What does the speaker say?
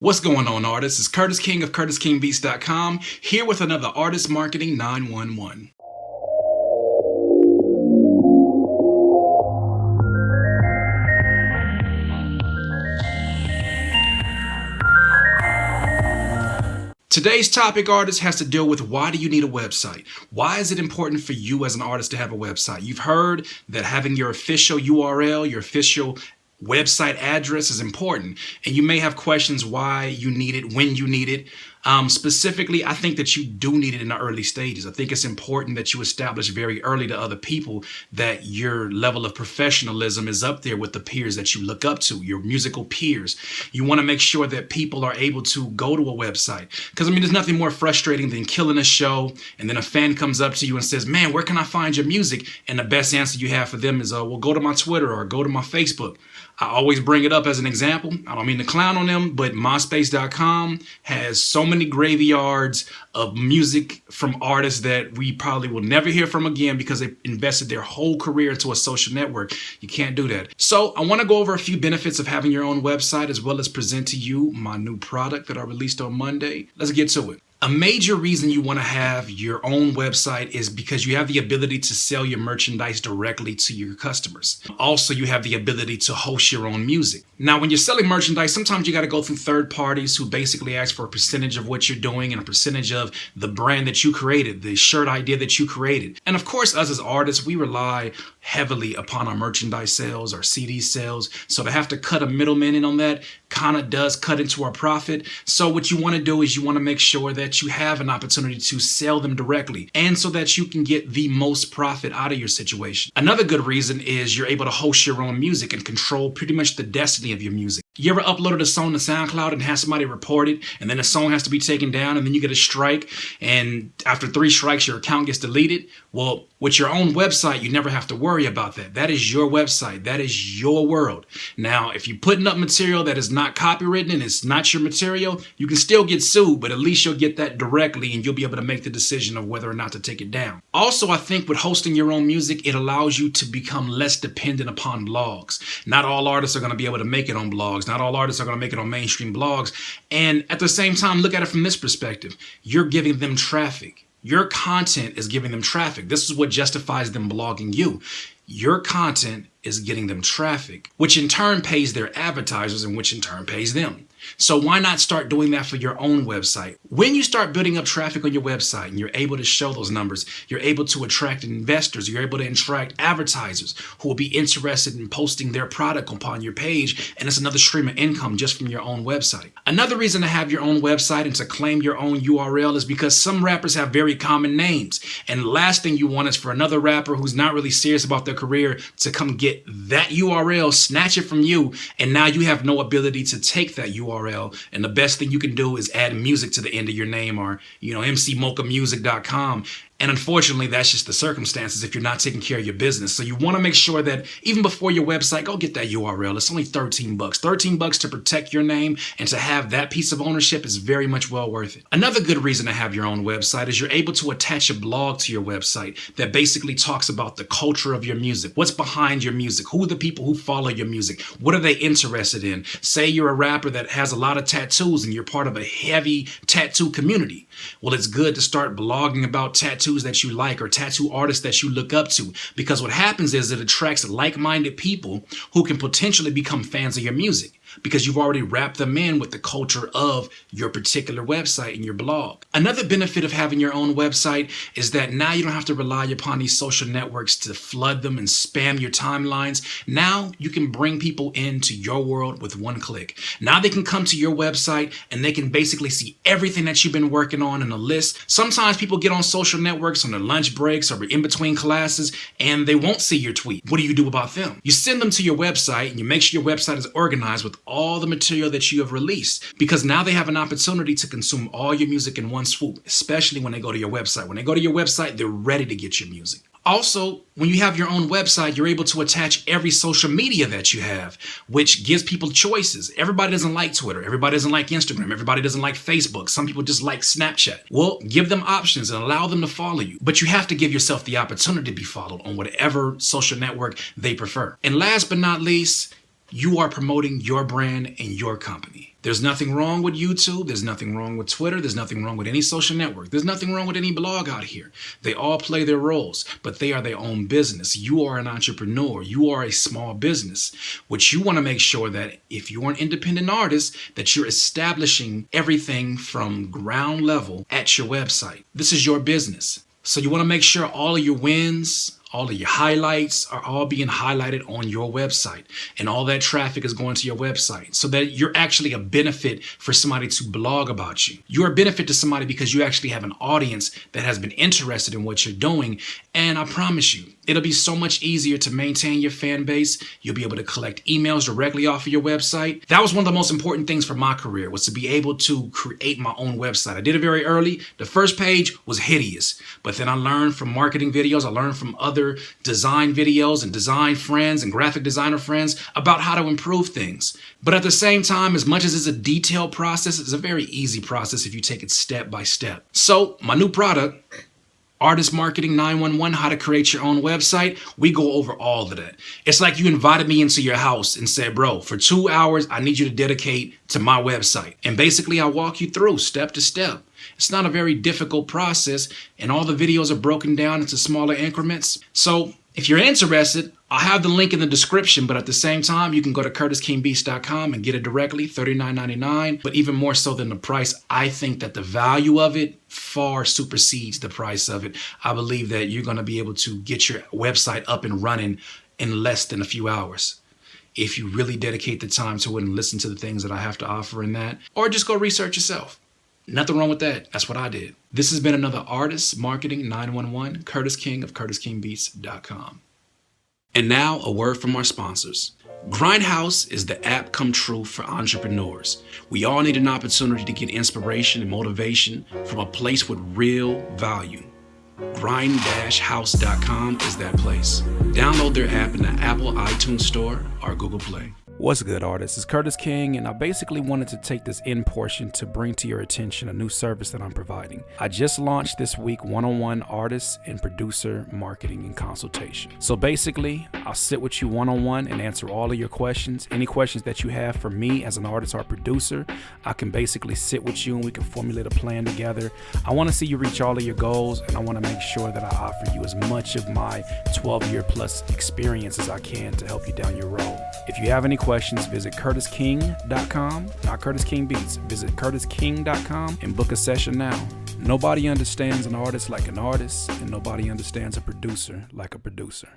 What's going on, artists? It's Curtis King of CurtisKingBeats.com here with another Artist Marketing 911. Today's topic, artists, has to deal with why do you need a website? Why is it important for you as an artist to have a website? You've heard that having your official URL, your official website address is important, and you may have questions why you need it, when you need it. Specifically, I think that you do need it in the early stages. I think it's important that you establish very early to other people that your level of professionalism is up there with the peers that you look up to, your musical peers. You want to make sure that people are able to go to a website. Because, there's nothing more frustrating than killing a show and then a fan comes up to you and says, man, where can I find your music? And the best answer you have for them is, well, go to my Twitter or go to my Facebook. I always bring it up as an example. I don't mean to clown on them, but MySpace.com has so many graveyards of music from artists that we probably will never hear from again because they invested their whole career into a social network. You can't do that. So I want to go over a few benefits of having your own website as well as present to you my new product that I released on Monday. Let's get to it. A major reason you want to have your own website is because you have the ability to sell your merchandise directly to your customers. Also, you have the ability to host your own music. Now, when you're selling merchandise, sometimes you got to go through third parties who basically ask for a percentage of what you're doing and a percentage of the brand that you created, the shirt idea that you created. And of course, us as artists, we rely heavily upon our merchandise sales, our CD sales. So to have to cut a middleman in on that kind of does cut into our profit. So what you want to do is you want to make sure that you have an opportunity to sell them directly and so that you can get the most profit out of your situation. Another good reason is you're able to host your own music and control pretty much the destiny of your music. You ever uploaded a song to SoundCloud and have somebody report it and then the song has to be taken down and then you get a strike and after 3 strikes your account gets deleted? Well, with your own website, you never have to worry about that. That is your website. That is your world. Now, if you're putting up material that is not copywritten and it's not your material, you can still get sued, but at least you'll get that directly and you'll be able to make the decision of whether or not to take it down. Also, I think with hosting your own music, it allows you to become less dependent upon blogs. Not all artists are going to be able to make it on blogs. Not all artists are going to make it on mainstream blogs. And at the same time, look at it from this perspective. You're giving them traffic. Your content is giving them traffic. This is what justifies them blogging you. Your content is getting them traffic, which in turn pays their advertisers and which in turn pays them. So why not start doing that for your own website? When you start building up traffic on your website and you're able to show those numbers, you're able to attract investors, you're able to attract advertisers who will be interested in posting their product upon your page, and it's another stream of income just from your own website. Another reason to have your own website and to claim your own URL is because some rappers have very common names, and the last thing you want is for another rapper who's not really serious about their career to come get that URL, snatch it from you, and now you have no ability to take that URL. And the best thing you can do is add music to the end of your name or, mcmochamusic.com. And unfortunately, that's just the circumstances if you're not taking care of your business. So you want to make sure that even before your website, go get that URL. It's only $13. $13 to protect your name and to have that piece of ownership is very much well worth it. Another good reason to have your own website is you're able to attach a blog to your website that basically talks about the culture of your music. What's behind your music? Who are the people who follow your music? What are they interested in? Say you're a rapper that has a lot of tattoos and you're part of a heavy tattoo community. Well, it's good to start blogging about tattoos that you like or tattoo artists that you look up to, because what happens is it attracts like-minded people who can potentially become fans of your music because you've already wrapped them in with the culture of your particular website and your blog. Another benefit of having your own website is that now you don't have to rely upon these social networks to flood them and spam your timelines. Now you can bring people into your world with one click. Now they can come to your website and they can basically see everything that you've been working on in a list. Sometimes people get on social networks on their lunch breaks or in between classes and they won't see your tweet. What do you do about them? You send them to your website and you make sure your website is organized with all the material that you have released, because now they have an opportunity to consume all your music in one swoop, especially when they go to your website. When they go to your website, they're ready to get your music. Also, when you have your own website, you're able to attach every social media that you have, which gives people choices. Everybody doesn't like Twitter. Everybody doesn't like Instagram. Everybody doesn't like Facebook. Some people just like Snapchat. Well, give them options and allow them to follow you. But you have to give yourself the opportunity to be followed on whatever social network they prefer. And last but not least, you are promoting your brand and your company. There's nothing wrong with YouTube. There's nothing wrong with Twitter. There's nothing wrong with any social network. There's nothing wrong with any blog out here. They all play their roles, but they are their own business. You are an entrepreneur. You are a small business, which you want to make sure that if you're an independent artist, that you're establishing everything from ground level at your website. This is your business. So you want to make sure all of your wins, all of your highlights are all being highlighted on your website, and all that traffic is going to your website so that you're actually a benefit for somebody to blog about you. You're a benefit to somebody because you actually have an audience that has been interested in what you're doing. And I promise you, it'll be so much easier to maintain your fan base. You'll be able to collect emails directly off of your website. That was one of the most important things for my career, was to be able to create my own website. I did it very early. The first page was hideous, but then I learned from marketing videos. I learned from other design videos and design friends and graphic designer friends about how to improve things. But at the same time, as much as it's a detailed process, it's a very easy process if you take it step by step. So my new product, Artist Marketing 911, how to create your own website, we go over all of that. It's like you invited me into your house and said, bro, for 2 hours, I need you to dedicate to my website. And basically, I walk you through step to step. It's not a very difficult process, and all the videos are broken down into smaller increments. So if you're interested, I'll have the link in the description, but at the same time, you can go to CurtisKingBeats.com and get it directly, $39.99. But even more so than the price, I think that the value of it far supersedes the price of it. I believe that you're going to be able to get your website up and running in less than a few hours if you really dedicate the time to it and listen to the things that I have to offer in that, or just go research yourself. Nothing wrong with that. That's what I did. This has been another Artist Marketing 911, Curtis King of CurtisKingBeats.com. And now a word from our sponsors. Grindhouse is the app come true for entrepreneurs. We all need an opportunity to get inspiration and motivation from a place with real value. Grind-house.com is that place. Download their app in the Apple iTunes Store or Google Play. What's good, artists? It's Curtis King, and I basically wanted to take this end portion to bring to your attention a new service that I'm providing. I just launched this week one-on-one artist and producer marketing and consultation. So basically, I'll sit with you one-on-one and answer all of your questions. Any questions that you have for me as an artist or producer, I can basically sit with you and we can formulate a plan together. I want to see you reach all of your goals, and I want to make sure that I offer you as much of my 12-year plus experience as I can to help you down your road. If you have any questions, visit CurtisKing.com, not Curtis King Beats. Visit CurtisKing.com and book a session now. Nobody understands an artist like an artist, and nobody understands a producer like a producer.